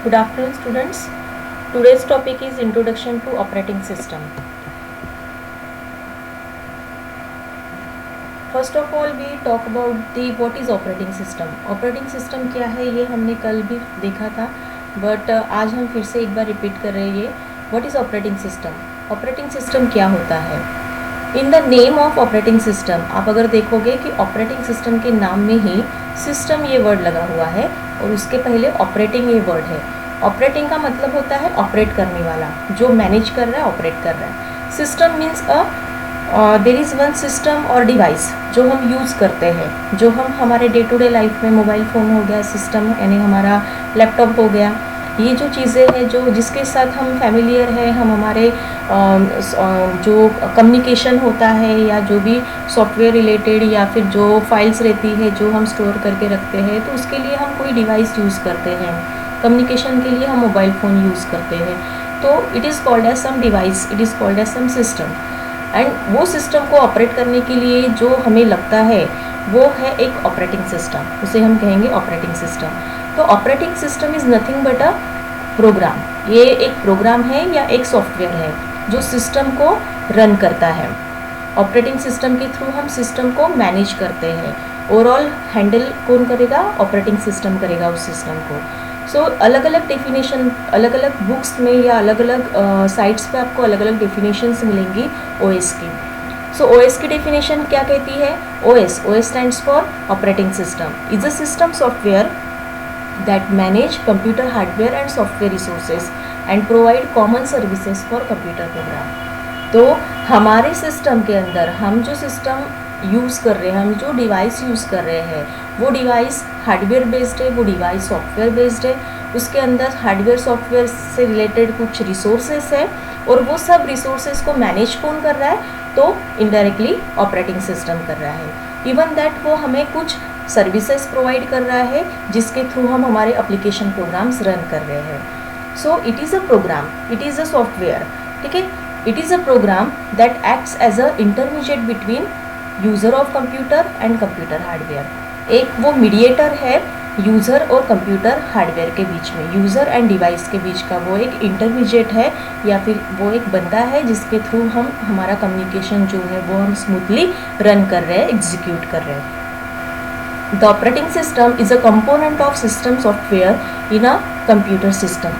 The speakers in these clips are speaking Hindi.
Good afternoon, students. Today's topic is Introduction to Operating System. First of all, we talk about the what is operating system. Operating system क्या है ये हमने कल भी देखा था, बट आज हम फिर से एक बार रिपीट कर रहे हैं ये what is operating system. Operating system क्या होता है? In the name of operating system आप अगर देखोगे कि ऑपरेटिंग सिस्टम के नाम में ही सिस्टम ये वर्ड लगा हुआ है और उसके पहले ऑपरेटिंग ये वर्ड है. ऑपरेटिंग का मतलब होता है ऑपरेट करने वाला, जो मैनेज कर रहा है, ऑपरेट कर रहा है. System means there is one system और डिवाइस जो हम यूज़ करते हैं, जो हम हमारे डे टू डे लाइफ में मोबाइल फ़ोन हो गया सिस्टम, यानी हमारा लैपटॉप हो गया, ये जो चीज़ें हैं जो जिसके साथ हम फैमिलियर हैं, हम हमारे जो कम्युनिकेशन होता है या जो भी सॉफ्टवेयर रिलेटेड या फिर जो फाइल्स रहती है जो हम स्टोर करके रखते हैं, तो उसके लिए हम कोई डिवाइस यूज़ करते हैं. कम्युनिकेशन के लिए हम मोबाइल फ़ोन यूज़ करते हैं, तो it is called as some device, it is called as some system. And वो सिस्टम को ऑपरेट करने के लिए जो हमें लगता है वो है एक ऑपरेटिंग सिस्टम, उसे हम कहेंगे ऑपरेटिंग सिस्टम. तो operating system is nothing but a program. ये एक प्रोग्राम है या एक सॉफ्टवेयर है जो सिस्टम को रन करता है. ऑपरेटिंग सिस्टम के थ्रू हम सिस्टम को मैनेज करते हैं. ओवरऑल हैंडल कौन करेगा? ऑपरेटिंग सिस्टम करेगा उस सिस्टम को. सो अलग अलग डेफिनेशन, अलग अलग बुक्स में या अलग अलग साइट्स पे आपको अलग अलग डेफिनेशंस मिलेंगी ओएस की. सो ओएस की डेफिनेशन क्या कहती है? OS stands for operating system is a system software that manage computer hardware and software resources and provide common services for computer program. तो हमारे सिस्टम के अंदर हम जो सिस्टम यूज़ कर रहे हैं, हम जो डिवाइस यूज़ कर रहे हैं, वो डिवाइस हार्डवेयर बेस्ड है, वो डिवाइस सॉफ्टवेयर बेस्ड है. उसके अंदर हार्डवेयर सॉफ्टवेयर से रिलेटेड कुछ रिसोर्सेस है और वो सब रिसोर्सेस को मैनेज कौन कर रहा है? तो इनडायरेक्टली ऑपरेटिंग सिस्टम कर रहा है. इवन दैट वो हमें कुछ सर्विसेज प्रोवाइड कर रहा है जिसके थ्रू हम हमारे एप्लीकेशन प्रोग्राम्स रन कर रहे हैं. So it is a program, it is a software, ठीक है. It is a program that acts as a intermediate between user of computer and computer hardware. एक वो मीडिएटर है यूज़र और कंप्यूटर हार्डवेयर के बीच में, यूज़र एंड डिवाइस के बीच का वो एक इंटरमीडिएट है या फिर वो एक बंदा है जिसके थ्रू हम हमारा कम्युनिकेशन जो है वो हम स्मूथली रन कर रहे हैं, एग्जीक्यूट कर रहे हैं. The operating system is a component of system software in a computer system.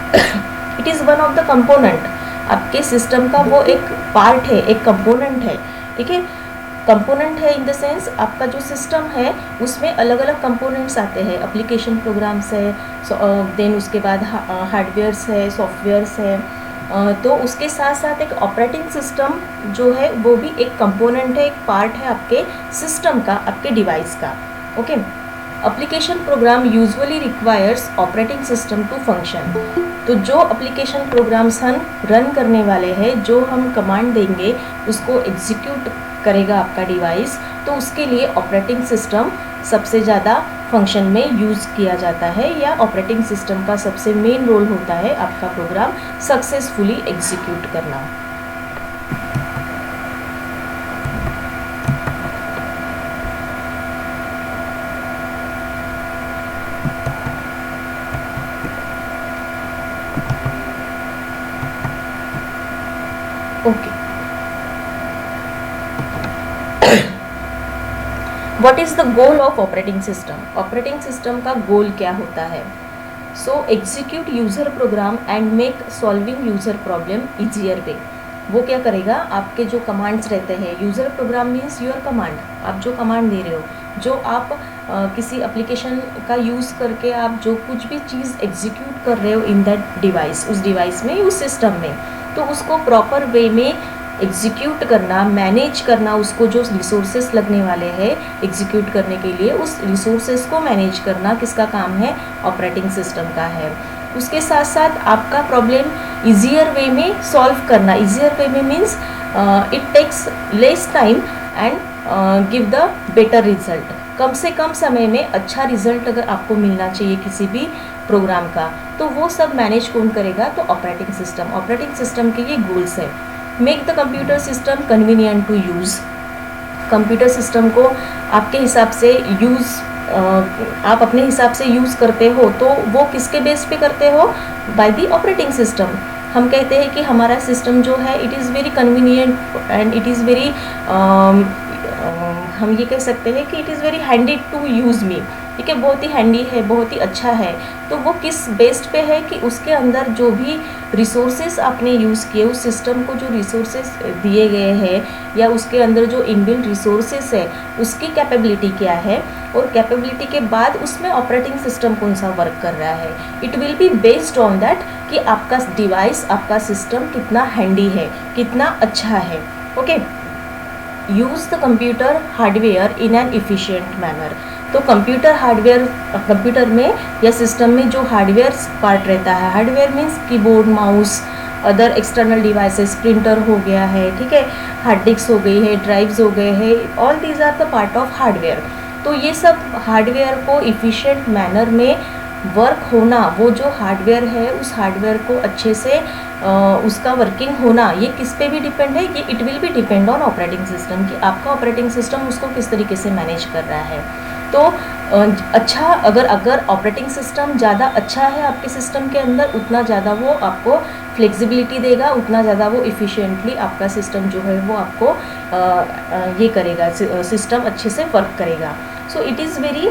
It is one of the component. आपके सिस्टम का वो एक पार्ट है, एक कंपोनेंट है, ठीक है. कंपोनेंट है इन द सेंस आपका जो सिस्टम है उसमें अलग अलग कंपोनेंट्स आते हैं. एप्लीकेशन प्रोग्राम्स है, देन उसके बाद हार्डवेयर्स है, सॉफ्टवेयर्स है. तो उसके साथ साथ एक ऑपरेटिंग सिस्टम जो है वो भी एक कंपोनेंट है, एक पार्ट है आपके सिस्टम का, आपके डिवाइस का. Okay. Application program usually requires operating system to function. तो जो एप्लीकेशन प्रोग्राम्स हम रन करने वाले हैं, जो हम कमांड देंगे उसको एग्जीक्यूट करेगा आपका डिवाइस, तो उसके लिए ऑपरेटिंग सिस्टम सबसे ज़्यादा फंक्शन में यूज़ किया जाता है या ऑपरेटिंग सिस्टम का सबसे मेन रोल होता है आपका प्रोग्राम सक्सेसफुली एग्जीक्यूट करना. Okay. What is the goal of operating system? Operating system का गोल क्या होता है? So execute user program and make solving user problem easier way. वो क्या करेगा? आपके जो कमांड्स रहते हैं, user program means your command, आप जो कमांड दे रहे हो, जो आप किसी एप्लीकेशन का यूज़ करके आप जो कुछ भी चीज़ एग्जीक्यूट कर रहे हो इन दैट डिवाइस, उस डिवाइस में, उस सिस्टम में, तो उसको प्रॉपर वे में एग्जीक्यूट करना, मैनेज करना, उसको जो रिसोर्सेस लगने वाले हैं एग्जीक्यूट करने के लिए, उस रिसोर्सेस को मैनेज करना किसका काम है? ऑपरेटिंग सिस्टम का है. उसके साथ साथ आपका प्रॉब्लम ईजियर वे में सॉल्व करना. ईजियर वे में means it takes less time and give the better result. कम से कम समय में अच्छा रिजल्ट अगर आपको मिलना चाहिए किसी भी प्रोग्राम का, तो वो सब मैनेज कौन करेगा? तो ऑपरेटिंग सिस्टम. ऑपरेटिंग सिस्टम के ये गोल्स है. Make the computer system convenient to use. Computer system को आपके हिसाब से यूज़ आप अपने हिसाब से यूज़ करते हो, तो वो किसके बेस पे करते हो? By the operating system. हम कहते हैं कि हमारा सिस्टम जो है it is very convenient and it is very, हम ये कह सकते हैं कि it is very handy to use me, ठीक है, बहुत ही हैंडी है, बहुत ही अच्छा है। तो वो किस बेस्ड पे है कि उसके अंदर जो भी रिसोर्सेस आपने यूज़ किए, उस सिस्टम को जो रिसोर्सेस दिए गए हैं या उसके अंदर जो इनबिल्ट रिसोर्सेस है उसकी कैपेबिलिटी क्या है, और कैपेबिलिटी के बाद उसमें ऑपरेटिंग सिस्टम कौन सा वर्क कर रहा है। It will be based on that कि आपका डिवाइस, आपका सिस्टम कितना हैंडी है, कितना अच्छा है। Okay, use the computer hardware in an efficient manner. तो कंप्यूटर हार्डवेयर, कंप्यूटर में या सिस्टम में जो हार्डवेयर पार्ट रहता है, hardware means keyboard, mouse, other external devices, printer हो गया है, ठीक है, हार्ड डिस्क हो गई है, ड्राइव्स हो गए हैं, all these are the part of hardware. तो ये सब हार्डवेयर को इफ़िशिएंट मैनर में वर्क होना, वो जो हार्डवेयर है उस हार्डवेयर को अच्छे से उसका वर्किंग होना, ये किस पे भी डिपेंड है? ये it will be depend on operating system, कि आपका ऑपरेटिंग सिस्टम उसको किस तरीके से मैनेज कर रहा है। तो अच्छा, अगर ऑपरेटिंग सिस्टम ज़्यादा अच्छा है आपके सिस्टम के अंदर, उतना ज़्यादा वो आपको फ्लेक्सिबिलिटी देगा, उतना ज़्यादा वो इफ़िशिएंटली आपका सिस्टम जो है वो आपको ये करेगा, सिस्टम अच्छे से वर्क करेगा। So it is very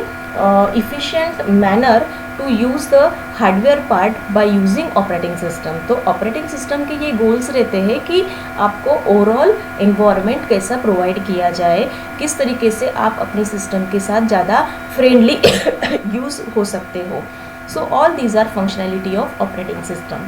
efficient manner to use the hardware part by using operating system. तो ऑपरेटिंग सिस्टम के ये गोल्स रहते हैं कि आपको ओवरऑल एनवायरनमेंट कैसा प्रोवाइड किया जाए, किस तरीके से आप अपने सिस्टम के साथ ज़्यादा फ्रेंडली यूज़ हो सकते हो। So all these are functionality of operating system.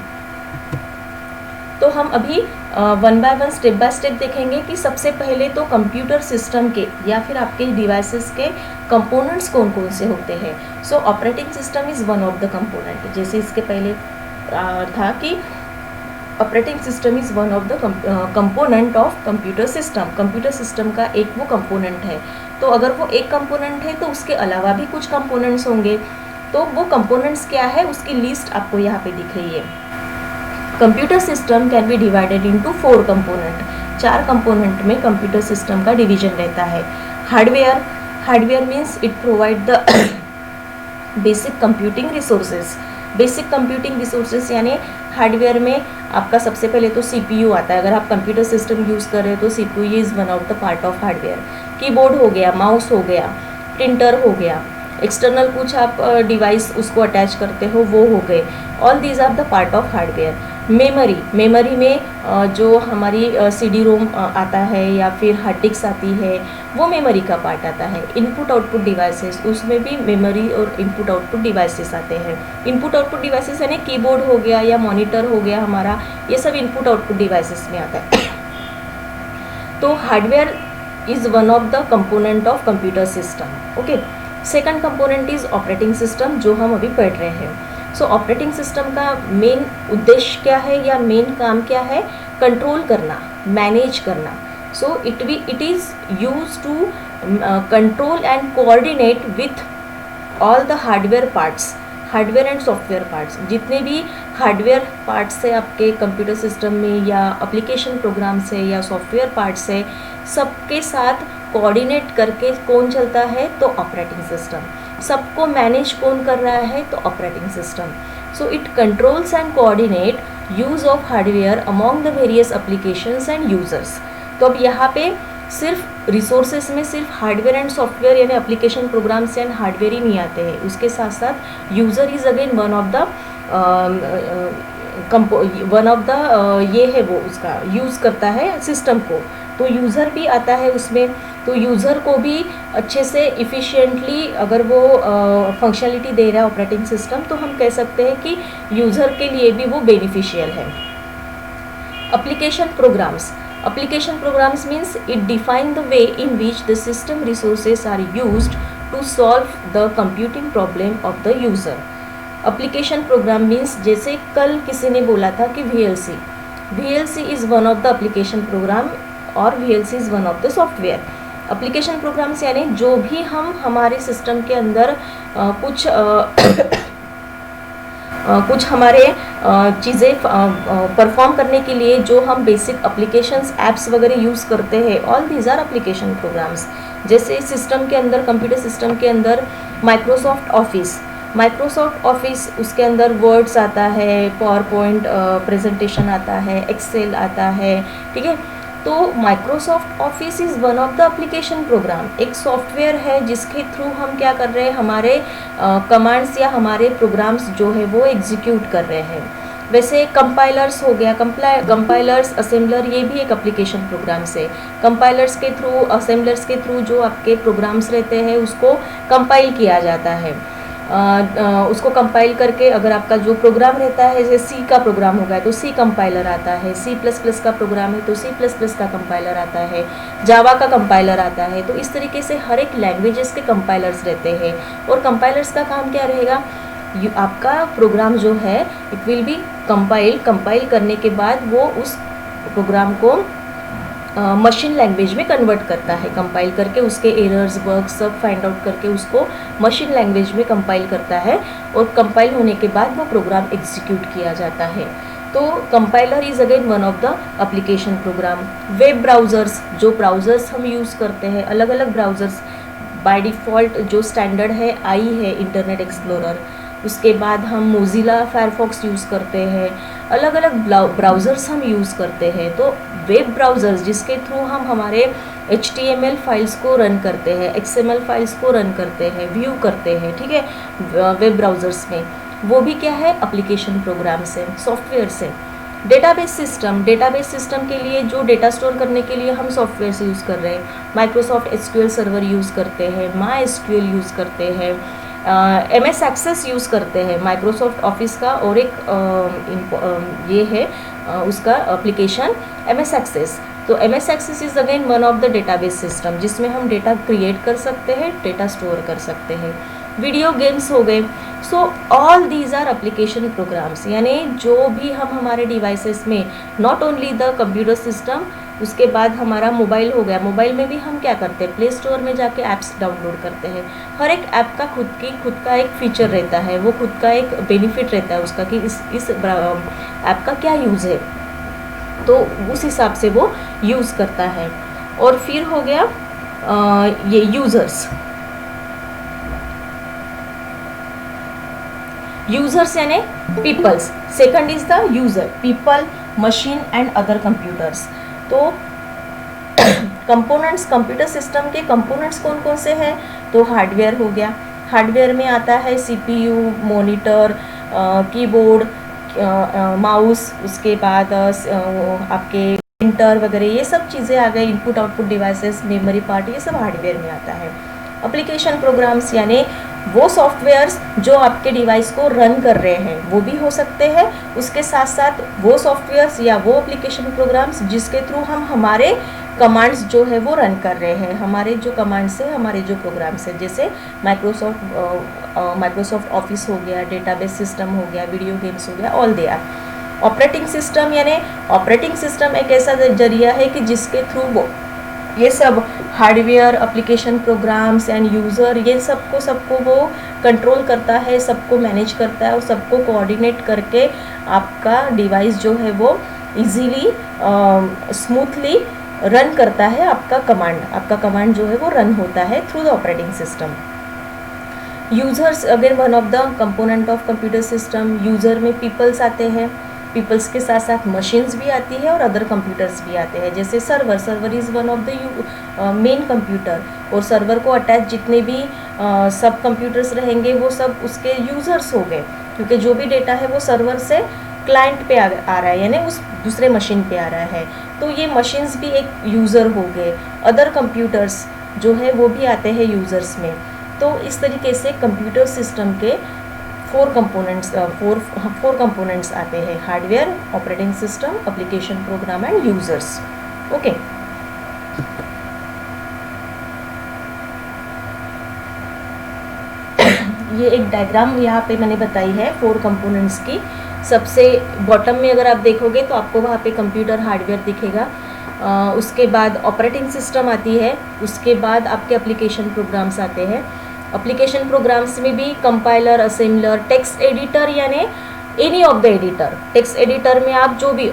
तो हम अभी one by one, step by step देखेंगे कि सबसे पहले तो कंप्यूटर सिस्टम के या फिर आपके डिवाइसेस के कंपोनेंट्स कौन कौन से होते हैं। सो operating system is one of the component. जैसे इसके पहले था कि operating system is one of the component of computer system. Computer system का एक वो कंपोनेंट है। तो अगर वो एक कंपोनेंट है तो उसके अलावा भी कुछ कंपोनेंट्स होंगे। तो वो कंपोनेंट्स क्या है उसकी लिस्ट आपको यहाँ पे दिख रही है। Computer system can be divided into 4 component. 4 component में कंप्यूटर सिस्टम का डिवीजन रहता है। Hardware, hardware means it provide the basic computing resources. Basic computing resources यानी हार्डवेयर में आपका सबसे पहले तो सीपीयू आता है। अगर आप कंप्यूटर सिस्टम यूज़ कर रहे हो तो CPU is one of the part of hardware. Keyboard हो गया, माउस हो गया, प्रिंटर हो गया, एक्सटर्नल कुछ आप डिवाइस उसको अटैच करते हो वो हो गए। All these are the part of hardware. Memory, memory में जो हमारी सीडी रोम आता है या फिर हार्ड डिस्क आती है वो मेमोरी का पार्ट आता है। इनपुट आउटपुट डिवाइसेस, उसमें भी मेमोरी और इनपुट आउटपुट डिवाइसेस आते हैं। इनपुट आउटपुट डिवाइसेस यानी कीबोर्ड हो गया या मॉनिटर हो गया हमारा, ये सब इनपुट आउटपुट डिवाइसेस में आता है। तो hardware is one of the component of computer system. Okay, second component is operating system, जो हम अभी पढ़ रहे हैं। सो ऑपरेटिंग सिस्टम का मेन उद्देश्य क्या है या मेन काम क्या है? कंट्रोल करना, मैनेज करना। So it is use to control and coordinate with all the hardware parts, hardware and software parts. जितने भी हार्डवेयर पार्ट्स है आपके कंप्यूटर सिस्टम में या एप्लीकेशन प्रोग्राम्स है या सॉफ्टवेयर पार्ट्स है, सबके साथ कोऑर्डिनेट करके कौन चलता है? तो ऑपरेटिंग सिस्टम। सबको मैनेज कौन कर रहा है? तो operating system. So it controls and coordinate use of hardware among the various applications and users. तो अब यहाँ पे सिर्फ रिसोर्सेज में सिर्फ हार्डवेयर एंड सॉफ्टवेयर यानी एप्लीकेशन प्रोग्राम्स एंड हार्डवेयर ही नहीं आते हैं, उसके साथ साथ user is again one of the ये है वो उसका यूज़ करता है सिस्टम को, तो यूज़र भी आता है उसमें। तो यूज़र को भी अच्छे से इफ़िशिएंटली अगर वो फंक्शनलिटी दे रहा है ऑपरेटिंग सिस्टम, तो हम कह सकते हैं कि यूज़र के लिए भी वो बेनिफिशियल है। Application programs, application programs means it define the way in which the system resources are used to solve the computing problem of the user. application program means जैसे कल किसी ने बोला था कि VLC is one of the application program और VLC is one of the software. application programs यानी जो भी हम हमारे सिस्टम के अंदर कुछ हमारे चीज़ें परफॉर्म करने के लिए जो हम बेसिक एप्लीकेशंस ऐप्स वगैरह यूज़ करते हैं, all these are application programs. जैसे सिस्टम के अंदर, कंप्यूटर सिस्टम के अंदर माइक्रोसॉफ्ट ऑफिस उसके अंदर वर्ड्स आता है, पावर पॉइंट प्रेजेंटेशन आता है, एक्सेल आता है, ठीक है। तो Microsoft office is one of the application program, एक सॉफ्टवेयर है जिसके थ्रू हम क्या कर रहे हैं, हमारे कमांड्स या हमारे प्रोग्राम्स जो है वो एग्जीक्यूट कर रहे हैं। वैसे कंपाइलर्स हो गया, कंपाइलर्स, असेंबलर, ये भी एक एप्लीकेशन प्रोग्राम्स है। कंपाइलर्स के थ्रू, असेंबलर्स के थ्रू जो आपके प्रोग्राम्स रहते हैं उसको कंपाइल किया जाता है। उसको कंपाइल करके अगर आपका जो प्रोग्राम रहता है, जैसे सी का प्रोग्राम होगा तो सी कंपाइलर आता है, C++ का प्रोग्राम है तो C++ का कंपाइलर आता है, जावा का कंपाइलर आता है। तो इस तरीके से हर एक लैंग्वेजेस के कंपाइलर्स रहते हैं। और कंपाइलर्स का काम क्या रहेगा, आपका प्रोग्राम जो है इट विल बी कंपाइल करने के बाद वो उस प्रोग्राम को मशीन लैंग्वेज में कन्वर्ट करता है, कंपाइल करके उसके एरर्स, बग्स सब फाइंड आउट करके उसको मशीन लैंग्वेज में कंपाइल करता है, और कंपाइल होने के बाद वो प्रोग्राम एग्जीक्यूट किया जाता है। तो compiler is again one of the application program. Web browsers, जो ब्राउज़र्स हम यूज़ करते हैं, अलग अलग ब्राउज़र्स, बाय डिफ़ॉल्ट जो स्टैंडर्ड है आई है इंटरनेट एक्सप्लोरर, उसके बाद हम मोज़िला फायरफॉक्स यूज़ करते हैं, अलग अलग ब्राउज़र्स हम यूज़ करते हैं। तो वेब ब्राउज़र्स जिसके थ्रू हम हमारे HTML फाइल्स को रन करते हैं, XML फाइल्स को रन करते हैं, व्यू करते हैं, ठीक है, वेब ब्राउज़र्स में, वो भी क्या है, एप्लीकेशन प्रोग्राम से, सॉफ्टवेयर से। डेटाबेस सिस्टम के लिए जो डेटा स्टोर करने के लिए हम सॉफ्टवेयर से यूज़ कर रहे हैं, माइक्रोसॉफ्ट SQL सर्वर यूज़ करते हैं, MySQL यूज़ करते हैं, MS एक्सेस यूज़ करते हैं माइक्रोसॉफ्ट ऑफिस का, और एक ये है उसका एप्लीकेशन MS एक्सेस। तो MS access is again one of the database system जिसमें हम डेटा क्रिएट कर सकते हैं, डेटा स्टोर कर सकते हैं। वीडियो गेम्स हो गए। So all these are application programs, यानी जो भी हम हमारे डिवाइसेस में, not only the computer system, उसके बाद हमारा मोबाइल हो गया, मोबाइल में भी हम क्या करते हैं, प्ले स्टोर में जाके ऐप्स डाउनलोड करते हैं। हर एक ऐप का खुद का एक फीचर रहता है, वो खुद का एक बेनिफिट रहता है उसका कि इस ऐप का क्या यूज़ है, तो उस हिसाब से वो यूज़ करता है। और फिर हो गया ये यूज़र्स यानी peoples. Second is the user, people, machine and other computers. तो कंपोनेंट्स, कंप्यूटर सिस्टम के कंपोनेंट्स कौन कौन से हैं, तो हार्डवेयर हो गया, हार्डवेयर में आता है CPU, मॉनिटर, कीबोर्ड, माउस, उसके बाद आपके प्रिंटर वगैरह, ये सब चीज़ें आ गई, input output devices, memory part, ये सब हार्डवेयर में आता है। एप्लीकेशन प्रोग्राम्स यानी वो सॉफ्टवेयर्स जो आपके डिवाइस को रन कर रहे हैं, वो भी हो सकते हैं, उसके साथ साथ वो सॉफ्टवेयर्स या वो एप्लीकेशन प्रोग्राम्स जिसके थ्रू हम हमारे कमांड्स जो है वो रन कर रहे हैं, हमारे जो कमांड्स है, हमारे जो प्रोग्राम्स है, जैसे माइक्रोसॉफ्ट ऑफिस हो गया, डेटाबेस सिस्टम हो गया, वीडियो गेम्स हो गया, all they are. Operating system यानी ऑपरेटिंग सिस्टम एक ऐसा जरिया है कि जिसके थ्रू वो ये सब hardware, application programs end user, ये सबको वो कंट्रोल करता है, सबको मैनेज करता है, और सबको कोऑर्डिनेट करके आपका डिवाइस जो है वो इजीली स्मूथली रन करता है। आपका कमांड जो है वो रन होता है through the operating system. Users again one of the component of computer system. User में पीपल्स आते हैं, पीपल्स के साथ साथ मशीन्स भी आती है और अदर कंप्यूटर्स भी आते हैं, जैसे server is one of the main computer, और सर्वर को अटैच जितने भी सब कंप्यूटर्स रहेंगे वो सब उसके यूज़र्स हो गए, क्योंकि जो भी डेटा है वो सर्वर से क्लाइंट पे आ रहा है, यानी उस दूसरे मशीन पे आ रहा है, तो ये मशीन्स भी एक यूज़र हो गए। अदर कंप्यूटर्स जो है वो भी आते हैं यूज़र्स में। तो इस तरीके से कंप्यूटर सिस्टम के फोर कंपोनेंट्स आते हैं, hardware, operating system, application program end users. Okay, ये एक डायग्राम यहाँ पे मैंने बताई है फोर कंपोनेंट्स की। सबसे बॉटम में अगर आप देखोगे तो आपको वहाँ पे कंप्यूटर हार्डवेयर दिखेगा, उसके बाद ऑपरेटिंग सिस्टम आती है, उसके बाद आपके एप्लीकेशन प्रोग्राम्स आते हैं। एप्लीकेशन प्रोग्राम्स में भी कंपाइलर, असेंबलर, टेक्स्ट एडिटर यानी any of the editor. Text editor में आप जो भी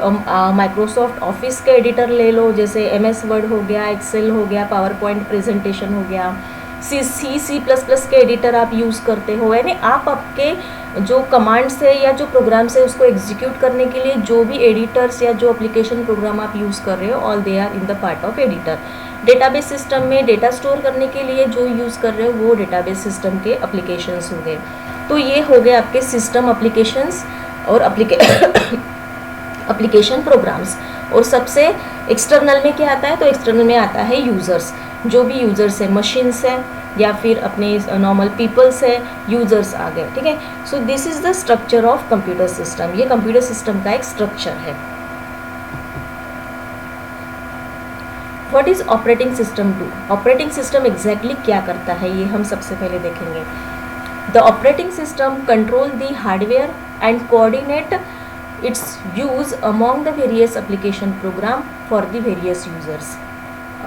माइक्रोसॉफ्ट ऑफिस के एडिटर ले लो, जैसे MS वर्ड हो गया, एक्सेल हो गया, पावर पॉइंट प्रेजेंटेशन हो गया, C++ के एडिटर आप यूज़ करते हो, यानी आप आपके जो कमांड्स है या जो प्रोग्राम्स है उसको एग्जीक्यूट करने के लिए जो भी एडिटर्स या जो एप्लीकेशन प्रोग्राम आप यूज़ कर रहे हो, all they are in the part of editor. Database system में डेटा स्टोर करने के लिए जो यूज़ कर रहे हो वो डेटाबेस सिस्टम के एप्लीकेशंस हो गए। तो ये हो गए आपके सिस्टम एप्लीकेशंस और एप्लीकेशन प्रोग्राम्स। और सबसे एक्सटर्नल में क्या आता है, तो एक्सटर्नल में आता है यूज़र्स, जो भी यूज़र्स है, मशीन्स है या फिर अपने नॉर्मल पीपल्स है, यूज़र्स आ गए, ठीक है। So this is the structure of computer system. ये कंप्यूटर सिस्टम का एक स्ट्रक्चर है। What is operating system do? Operating system exactly क्या करता है ये हम सबसे पहले देखेंगे। The operating system control the hardware and coordinate its use among the various application program for the various users।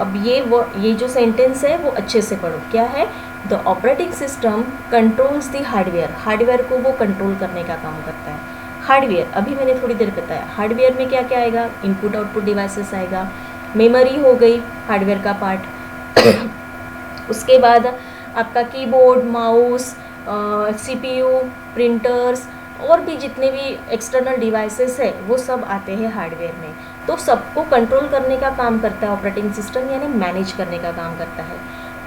अब ये जो सेंटेंस है वो अच्छे से पढ़ो। क्या है? The operating system controls the hardware. Hardware को वो कंट्रोल करने का काम करता है। हार्डवेयर अभी मैंने थोड़ी देर बताया। हार्डवेयर में क्या क्या आएगा? इनपुट आउटपुट डिवाइसेस आएगा, मेमोरी हो गई हार्डवेयर का पार्ट। उसके बाद आपका कीबोर्ड, माउस, CPU, प्रिंटर्स और भी जितने भी एक्सटर्नल डिवाइसेस है वो सब आते हैं हार्डवेयर में। तो सबको कंट्रोल करने का काम करता है ऑपरेटिंग सिस्टम, यानी मैनेज करने का काम करता है।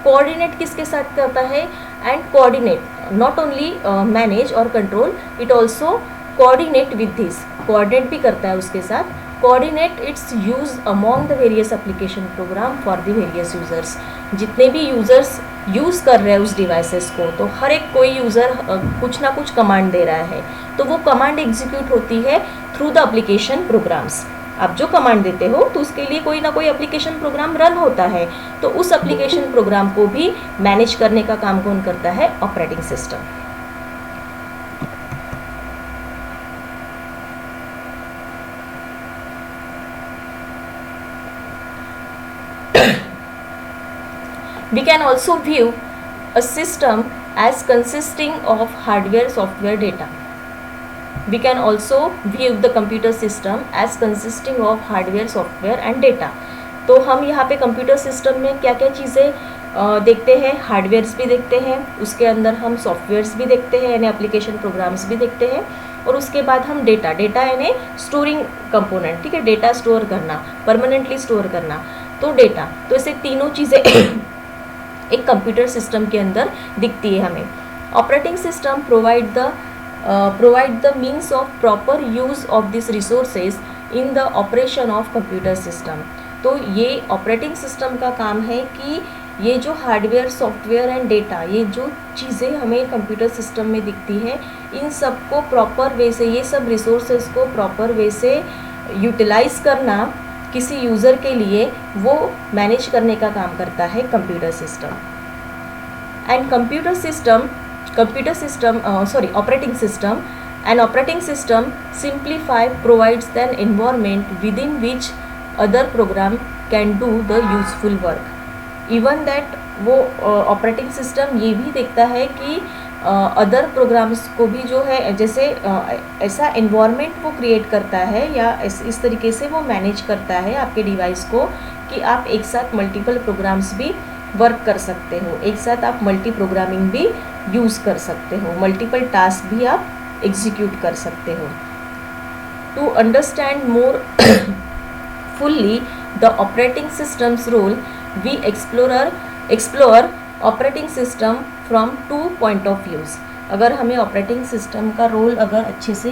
कोऑर्डिनेट किसके साथ करता है? And coordinate not only manage और control, it also coordinate with this. Coordinate भी करता है उसके साथ। Coordinate its use among the various application program for the various users. जितने भी यूजर्स यूज़ कर रहे हैं उस डिवाइसेस को, तो हर एक कोई यूज़र कुछ ना कुछ कमांड दे रहा है, तो वो कमांड एग्जीक्यूट होती है थ्रू द एप्लीकेशन प्रोग्राम्स। आप जो कमांड देते हो तो उसके लिए कोई ना कोई एप्लीकेशन प्रोग्राम रन होता है, तो उस एप्लीकेशन प्रोग्राम को भी मैनेज करने का काम कौन करता है? Operating system. We can also view a system as consisting of hardware, software, data. We can also view the computer system as consisting of hardware, software and data. तो हम यहाँ पे कंप्यूटर सिस्टम में क्या क्या चीज़ें देखते हैं? हार्डवेयर्स भी देखते हैं, उसके अंदर हम सॉफ्टवेयर्स भी देखते हैं यानी एप्लीकेशन प्रोग्राम्स भी देखते हैं, और उसके बाद हम डेटा यानी स्टोरिंग कंपोनेंट, ठीक है, डेटा स्टोर करना, परमानेंटली स्टोर करना, तो डेटा। तो ऐसे तीनों चीज़ें एक कंप्यूटर सिस्टम के अंदर दिखती है हमें। Operating system provide the means of proper use of this resources in the operation of computer system. तो ये ऑपरेटिंग सिस्टम का काम है कि ये जो हार्डवेयर, सॉफ्टवेयर एंड डेटा, ये जो चीज़ें हमें कंप्यूटर सिस्टम में दिखती है, इन सब को प्रॉपर वे से, ये सब रिसोर्सेज को प्रॉपर वे से यूटिलाइज करना किसी यूज़र के लिए, वो मैनेज करने का काम करता है computer system. And operating system and operating system simplify provides an environment with in which other program can do the useful work. Even that वो ऑपरेटिंग सिस्टम ये भी देखता है कि अदर प्रोग्राम्स को भी जो है, जैसे ऐसा एनवायरनमेंट वो क्रिएट करता है या इस तरीके से वो मैनेज करता है आपके डिवाइस को कि आप एक साथ मल्टीपल प्रोग्राम्स भी वर्क कर सकते हो, एक साथ आप मल्टी प्रोग्रामिंग भी यूज़ कर सकते हो, मल्टीपल टास्क भी आप एग्जीक्यूट कर सकते हो। To understand more fully the operating system's role, we explore operating system from 2 point of views. अगर हमें ऑपरेटिंग सिस्टम का रोल अगर अच्छे से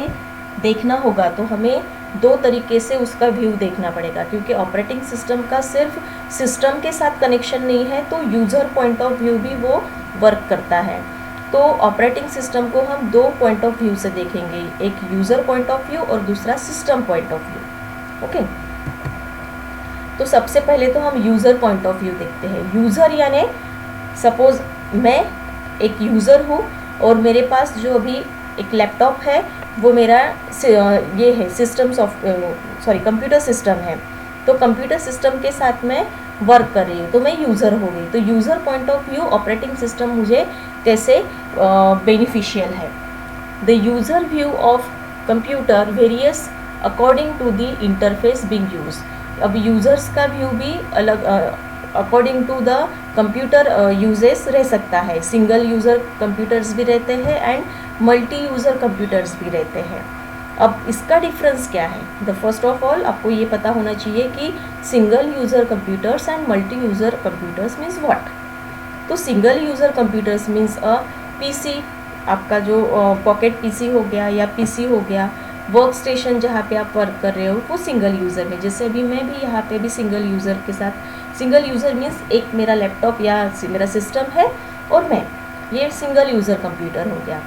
देखना होगा तो हमें 2 तरीके से उसका व्यू देखना पड़ेगा, क्योंकि ऑपरेटिंग सिस्टम का सिर्फ सिस्टम के साथ कनेक्शन नहीं है, तो यूज़र पॉइंट ऑफ व्यू भी वो वर्क करता है। तो ऑपरेटिंग सिस्टम को हम 2 पॉइंट ऑफ व्यू से देखेंगे, एक यूज़र पॉइंट ऑफ व्यू और दूसरा system point of view. Okay, तो सबसे पहले तो हम यूज़र पॉइंट ऑफ व्यू देखते हैं। यूज़र यानी सपोज़ मैं एक यूज़र हूँ और मेरे पास जो अभी एक लैपटॉप है वो मेरा ये है कंप्यूटर सिस्टम है। तो कंप्यूटर सिस्टम के साथ मैं वर्क कर रही हूँ, तो मैं यूज़र हो गई। तो user point of view operating system मुझे कैसे बेनिफिशियल है। The user view of computer varies according to the interface being used. अब यूज़र्स का व्यू भी अलग according to the computer uses रह सकता है। सिंगल यूज़र कंप्यूटर्स भी रहते हैं एंड मल्टी यूज़र कंप्यूटर्स भी रहते हैं। अब इसका डिफरेंस क्या है? द फर्स्ट ऑफ ऑल आपको ये पता होना चाहिए कि single user computers and multi user computers means what. तो single user computers means a PC, आपका जो पॉकेट पीसी हो गया या पीसी हो गया, वर्क स्टेशन जहाँ पे आप वर्क कर रहे हो वो सिंगल यूज़र में। जैसे अभी मैं भी यहाँ पे भी सिंगल यूज़र के साथ, सिंगल यूज़र मीन्स एक मेरा लैपटॉप या मेरा सिस्टम है और मैं, ये सिंगल यूज़र कंप्यूटर हो गया।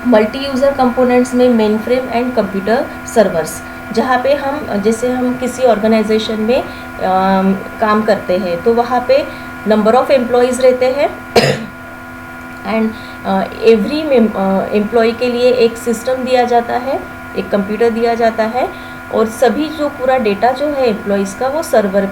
मल्टी यूज़र कंपोनेंट्स में main frame and computer servers, जहाँ पे हम जैसे हम किसी ऑर्गेनाइजेशन में काम करते हैं तो वहाँ पे नंबर ऑफ़ एम्प्लॉयज़ रहते हैं एंड एवरी एम्प्लॉय के लिए एक सिस्टम दिया जाता है, एक कंप्यूटर दिया जाता है और सभी जो पूरा डेटा जो है एम्प्लॉयज़ का वो सर्वर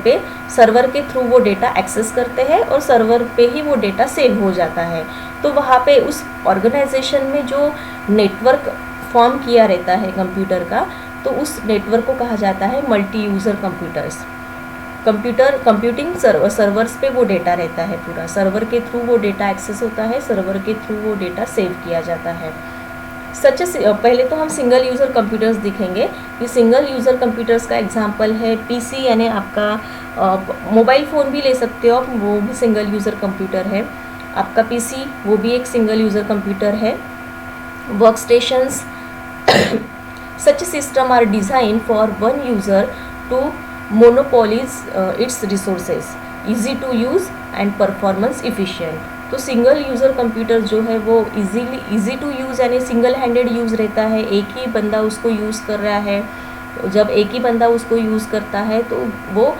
के थ्रू वो डेटा एक्सेस करते हैं और सर्वर पे ही वो डेटा सेव हो जाता है। तो वहाँ पे उस ऑर्गेनाइजेशन में जो नेटवर्क फॉर्म किया रहता है कंप्यूटर का, तो उस नेटवर्क को कहा जाता है multi user computers. Computing servers पे वो डेटा रहता है, पूरा सर्वर के थ्रू वो डेटा एक्सेस होता है, सर्वर के थ्रू वो डेटा सेव किया जाता है। पहले तो हम सिंगल यूज़र कंप्यूटर्स दिखेंगे। ये सिंगल यूज़र कंप्यूटर्स का एग्जांपल है पीसी, यानी आपका मोबाइल फ़ोन भी ले सकते हो आप, वो भी सिंगल यूज़र कंप्यूटर है। आपका पीसी वो भी एक सिंगल यूज़र कंप्यूटर है। Work stations, such system are design for one user to monopolize its resources, easy to use and performance efficient. तो सिंगल यूज़र कंप्यूटर जो है वो ईजी टू यूज़ यानी सिंगल हैंडेड यूज़ रहता है, एक ही बंदा उसको यूज़ कर रहा है। तो जब एक ही बंदा उसको यूज़ करता है तो वो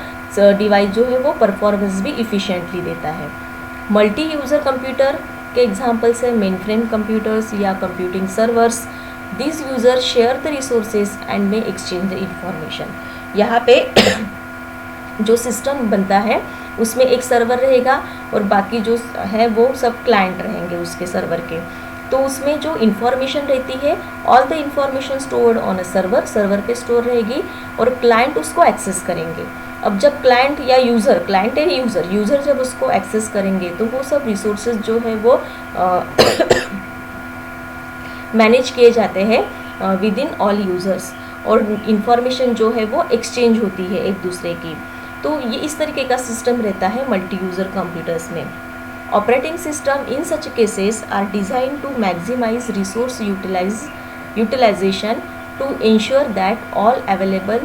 डिवाइस जो है वो परफॉर्मेंस भी इफ़िशिएंटली देता है। मल्टी यूज़र कंप्यूटर के एग्जांपल्स है मेन फ्रेम कंप्यूटर्स या computing servers. This user share the resources and may exchange the information. यहाँ पे जो सिस्टम बनता है उसमें एक सर्वर रहेगा और बाकी जो है वो सब क्लाइंट रहेंगे उसके सर्वर के। तो उसमें जो इन्फॉर्मेशन रहती है, all the information stored on a server पे स्टोर रहेगी और क्लाइंट उसको एक्सेस करेंगे। अब जब क्लाइंट या क्लाइंट एंड यूज़र जब उसको एक्सेस करेंगे तो वो सब रिसोर्सेज जो है वो मैनेज किए जाते हैं विद इन ऑल यूज़र्स, और इंफॉर्मेशन जो है वो एक्सचेंज होती है एक दूसरे की। तो ये इस तरीके का सिस्टम रहता है मल्टी यूज़र कंप्यूटर्स में। Operating system in such cases are design to maximize resource utilization to ensure that all available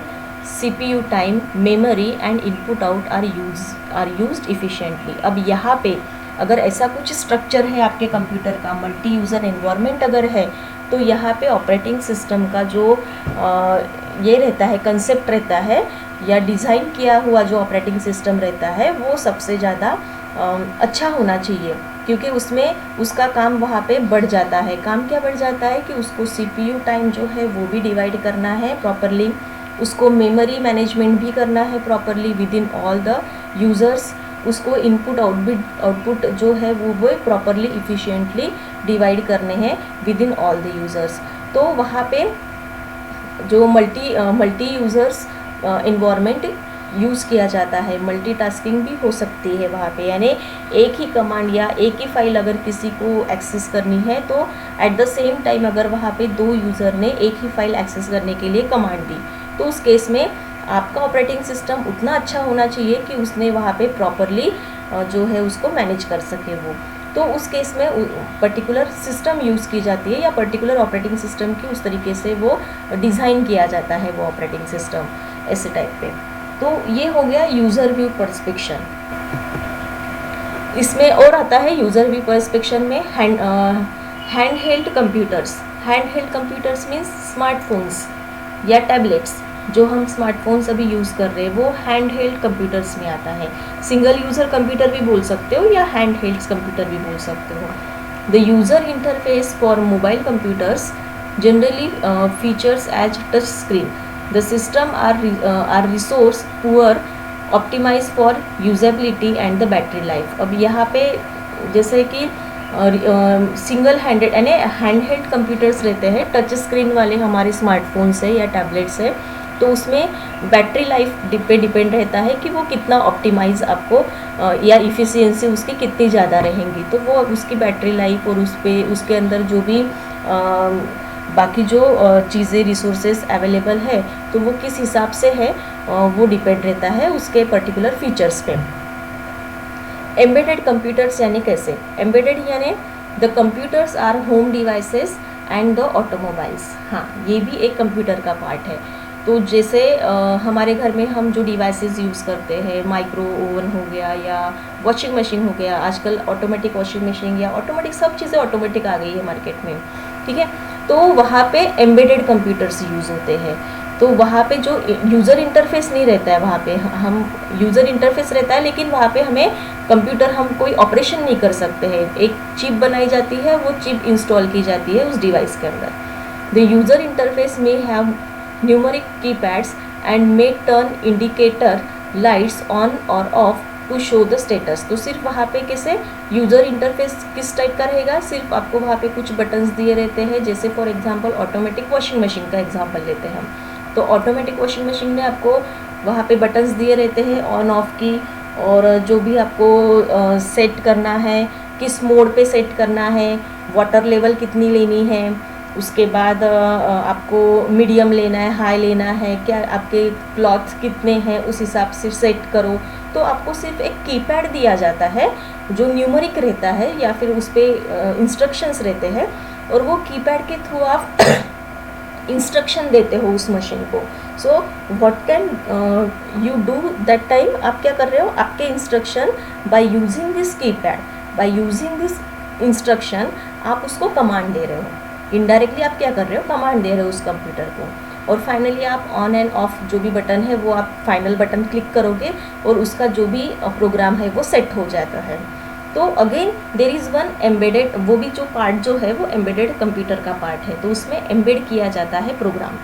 CPU time, memory and input out are used efficiently. अब यहाँ पे अगर ऐसा कुछ स्ट्रक्चर है आपके कंप्यूटर का, मल्टी यूज़र एनवायरनमेंट अगर है, तो यहाँ पे ऑपरेटिंग सिस्टम का जो ये रहता है, कंसेप्ट रहता है या डिज़ाइन किया हुआ जो ऑपरेटिंग सिस्टम रहता है वो सबसे ज़्यादा अच्छा होना चाहिए, क्योंकि उसमें उसका काम वहाँ पे बढ़ जाता है। काम क्या बढ़ जाता है कि उसको CPU टाइम जो है वो भी डिवाइड करना है प्रॉपरली, उसको मेमोरी मैनेजमेंट भी करना है properly with in all the users, उसको इनपुट आउटपुट जो है वो प्रॉपरली इफ़िशिएंटली डिवाइड करने हैं with in all the users. तो वहाँ पे जो मल्टी यूज़र्स इन्वायरमेंट यूज़ किया जाता है, मल्टीटास्किंग भी हो सकती है वहाँ पे, यानी एक ही कमांड या एक ही फाइल अगर किसी को एक्सेस करनी है तो एट द सेम टाइम अगर वहाँ पे दो यूज़र ने एक ही फाइल एक्सेस करने के लिए कमांड दी, तो उस केस में आपका ऑपरेटिंग सिस्टम उतना अच्छा होना चाहिए कि उसने वहाँ पे प्रॉपरली जो है उसको मैनेज कर सके वो। तो उस केस में पर्टिकुलर सिस्टम यूज़ की जाती है या पर्टिकुलर ऑपरेटिंग सिस्टम की उस तरीके से वो डिज़ाइन किया जाता है वो ऑपरेटिंग सिस्टम ऐसे टाइप पे। तो ये हो गया यूज़र व्यू पर्सपेक्शन। इसमें और आता है यूज़र व्यू पर्सपेक्शन में hand held computers means smartphones या टैबलेट्स, जो हम स्मार्टफोन्स अभी यूज़ कर रहे हैं वो हैंड हेल्ड कंप्यूटर्स में आता है। सिंगल यूज़र कंप्यूटर भी बोल सकते हो या हैंड हेल्ड कंप्यूटर भी बोल सकते हो। The user interface for mobile computers generally features as touch screen. The system are resource poor, optimized for usability and the battery life। अब यहाँ पे जैसे कि सिंगल हैंडेड यानी हैंड हेल्ड कंप्यूटर्स रहते हैं, टच स्क्रीन वाले हमारे स्मार्टफोन्स है या टैबलेट्स है, तो उसमें बैटरी लाइफ पे डिपेंड रहता है कि वो कितना ऑप्टिमाइज आपको या इफ़िशियंसी उसकी कितनी ज़्यादा रहेंगी, तो वो उसकी बैटरी लाइफ और उसके अंदर जो भी बाकी जो चीज़ें रिसोर्सेज अवेलेबल है तो वो किस हिसाब से है वो डिपेंड रहता है उसके पर्टिकुलर फीचर्स पे। एम्बेडेड कंप्यूटर्स यानी कैसे? एम्बेडेड यानी the computers are home devices and the automobiles. हाँ, ये भी एक कंप्यूटर का पार्ट है। तो जैसे हमारे घर में हम जो डिवाइसेस यूज़ करते हैं, माइक्रो ओवन हो गया या वॉशिंग मशीन हो गया, आजकल ऑटोमेटिक वॉशिंग मशीन या ऑटोमेटिक सब चीज़ें ऑटोमेटिक आ गई है मार्केट में, ठीक है। तो वहाँ पे एम्बेडेड कंप्यूटर्स यूज़ होते हैं। तो वहाँ पे जो यूज़र इंटरफेस नहीं रहता है, वहाँ पे हम यूज़र इंटरफेस रहता है लेकिन वहाँ पे हमें कंप्यूटर हम कोई ऑपरेशन नहीं कर सकते हैं। एक चिप बनाई जाती है, वो चिप इंस्टॉल की जाती है उस डिवाइस के अंदर। द यूज़र इंटरफेस में have numeric keypads and may turn indicator lights on और off to show the status. तो सिर्फ वहाँ पे कैसे यूज़र इंटरफेस किस टाइप का रहेगा, सिर्फ आपको वहाँ पे कुछ बटन्स दिए रहते हैं। जैसे for example automatic washing machine का एग्जांपल लेते हैं हम, तो ऑटोमेटिक वॉशिंग मशीन में आपको वहाँ पे बटन्स दिए रहते हैं ऑन ऑफ की, और जो भी आपको सेट करना है, किस मोड पे सेट करना है, वाटर लेवल कितनी लेनी है, उसके बाद आपको मीडियम लेना है, हाई लेना है, क्या आपके क्लॉथ कितने हैं उस हिसाब से सेट करो। तो आपको सिर्फ एक कीपैड दिया जाता है जो न्यूमेरिक रहता है या फिर उस पर इंस्ट्रक्शंस रहते हैं, और वो कीपैड के थ्रू आप इंस्ट्रक्शन देते हो उस मशीन को। So what can you do that time, आप क्या कर रहे हो, आपके instruction by using this keypad, by using this instruction आप उसको कमांड दे रहे हो। इनडायरेक्टली आप क्या कर रहे हो, कमांड दे रहे हो उस कंप्यूटर को। और फाइनली आप ऑन एंड ऑफ जो भी बटन है वो आप फाइनल बटन क्लिक करोगे और उसका जो भी प्रोग्राम है वो सेट हो जाता है। तो again there is one embedded, वो भी जो पार्ट जो है वो एम्बेडेड कंप्यूटर का पार्ट है, तो उसमें एम्बेड किया जाता है program.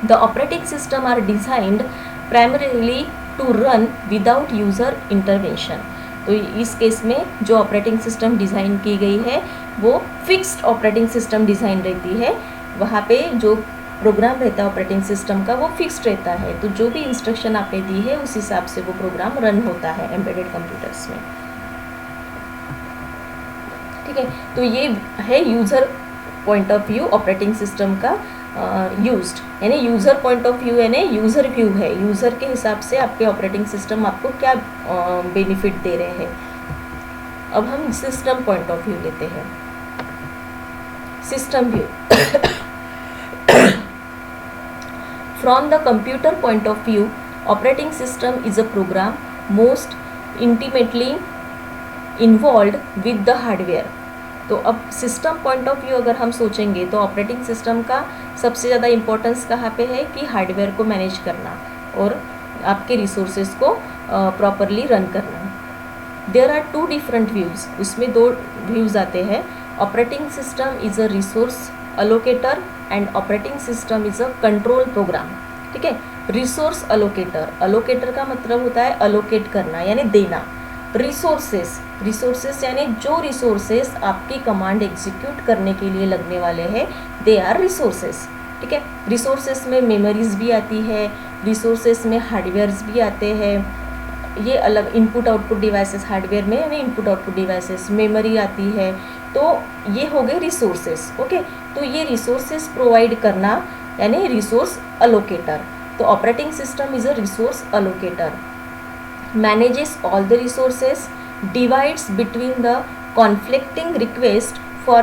The operating system are designed primarily to run without user intervention. तो इस केस में जो ऑपरेटिंग सिस्टम डिज़ाइन की गई है वो फिक्स्ड ऑपरेटिंग सिस्टम डिज़ाइन रहती है। वहाँ पे जो प्रोग्राम रहता है ऑपरेटिंग सिस्टम का वो फिक्स्ड रहता है, तो जो भी इंस्ट्रक्शन आपने दी है उस हिसाब से वो प्रोग्राम रन होता है एम्बेडेड कंप्यूटर्स में, ठीक है। तो ये है user point of view operating system का यूज्ड, यानी यूज़र पॉइंट ऑफ व्यू यानी यूज़र व्यू है, यूज़र के हिसाब से आपके ऑपरेटिंग सिस्टम आपको क्या बेनिफिट दे रहे हैं। अब हम सिस्टम पॉइंट ऑफ व्यू लेते हैं। System view from the computer point of view operating system is a program most intimately involved with the hardware. तो अब सिस्टम पॉइंट ऑफ व्यू अगर हम सोचेंगे तो ऑपरेटिंग सिस्टम का सबसे ज़्यादा इम्पोर्टेंस कहाँ पे है कि हार्डवेयर को मैनेज करना और आपके रिसोर्सेज को प्रॉपरली रन करना। There are two different views, उसमें दो व्यूज़ आते हैं। Operating system is a resource allocator and operating system is a control program, ठीक है। रिसोर्स अलोकेटर, अलोकेटर का मतलब होता है अलोकेट करना यानी देना। रिसोर्सेस यानी जो रिसोर्सेस आपकी कमांड एग्जीक्यूट करने के लिए लगने वाले हैं, दे आर रिसोर्सेस, ठीक है। रिसोर्सेस में मेमोरीज भी आती है, रिसोर्सेस में हार्डवेयर्स भी आते हैं, ये अलग इनपुट आउटपुट डिवाइसेस, हार्डवेयर में यानी इनपुट आउटपुट डिवाइसेस, मेमोरी आती है, तो ये हो गए रिसोर्सेस, ओके। तो ये रिसोर्सेस प्रोवाइड करना यानी रिसोर्स अलोकेटर। तो operating system is a resource allocator, manages all the resources, divides between the conflicting request for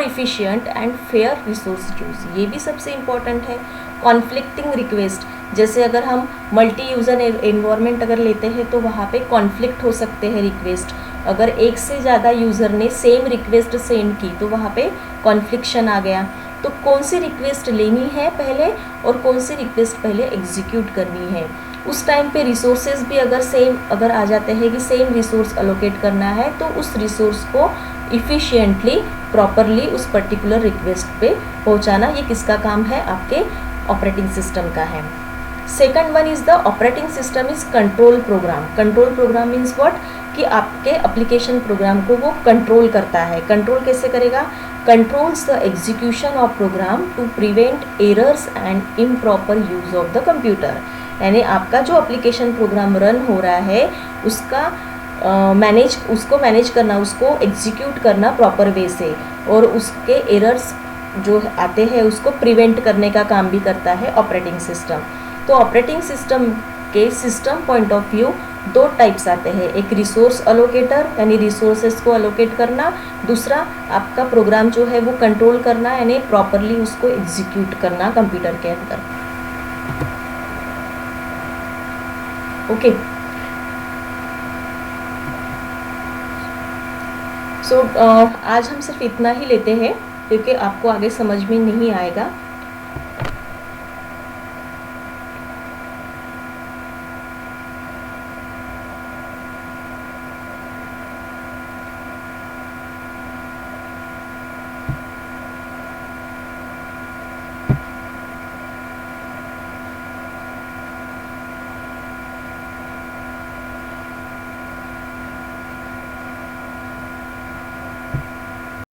efficient and fair resource use। ये भी सबसे इम्पोर्टेंट है। कॉन्फ्लिक्टिंग रिक्वेस्ट, जैसे अगर हम मल्टी यूज़र एनवायरनमेंट अगर लेते हैं तो वहाँ पे कॉन्फ्लिक्ट हो सकते हैं रिक्वेस्ट। अगर एक से ज़्यादा यूज़र ने सेम रिक्वेस्ट सेंड की तो वहाँ पे कॉन्फ्लिक्शन आ गया। तो कौन सी रिक्वेस्ट लेनी है पहले और कौन सी रिक्वेस्ट पहले एग्जीक्यूट करनी है, उस टाइम पे रिसोर्सेज भी अगर सेम अगर आ जाते हैं कि सेम रिसोर्स अलोकेट करना है तो उस रिसोर्स को इफ़िशियंटली प्रॉपरली उस पर्टिकुलर रिक्वेस्ट पे पहुंचाना, ये किसका काम है, आपके ऑपरेटिंग सिस्टम का है। Second one is the operating system is control program. Control program means what, कि आपके एप्लीकेशन प्रोग्राम को वो कंट्रोल करता है। कंट्रोल कैसे करेगा, controls the execution of program to prevent errors and improper use of the computer। यानी आपका जो एप्लीकेशन प्रोग्राम रन हो रहा है उसका उसको मैनेज करना, उसको एग्जीक्यूट करना प्रॉपर वे से, और उसके एरर्स जो आते हैं उसको प्रिवेंट करने का काम भी करता है ऑपरेटिंग सिस्टम। तो ऑपरेटिंग सिस्टम के सिस्टम पॉइंट ऑफ व्यू दो टाइप्स आते हैं, एक रिसोर्स अलोकेटर यानी रिसोर्सेज को अलोकेट करना, दूसरा आपका प्रोग्राम जो है वो कंट्रोल करना यानी प्रॉपरली उसको एग्जीक्यूट करना कंप्यूटर के अंदर। ओके, सो आज हम सिर्फ इतना ही लेते हैं क्योंकि आपको आगे समझ में नहीं आएगा।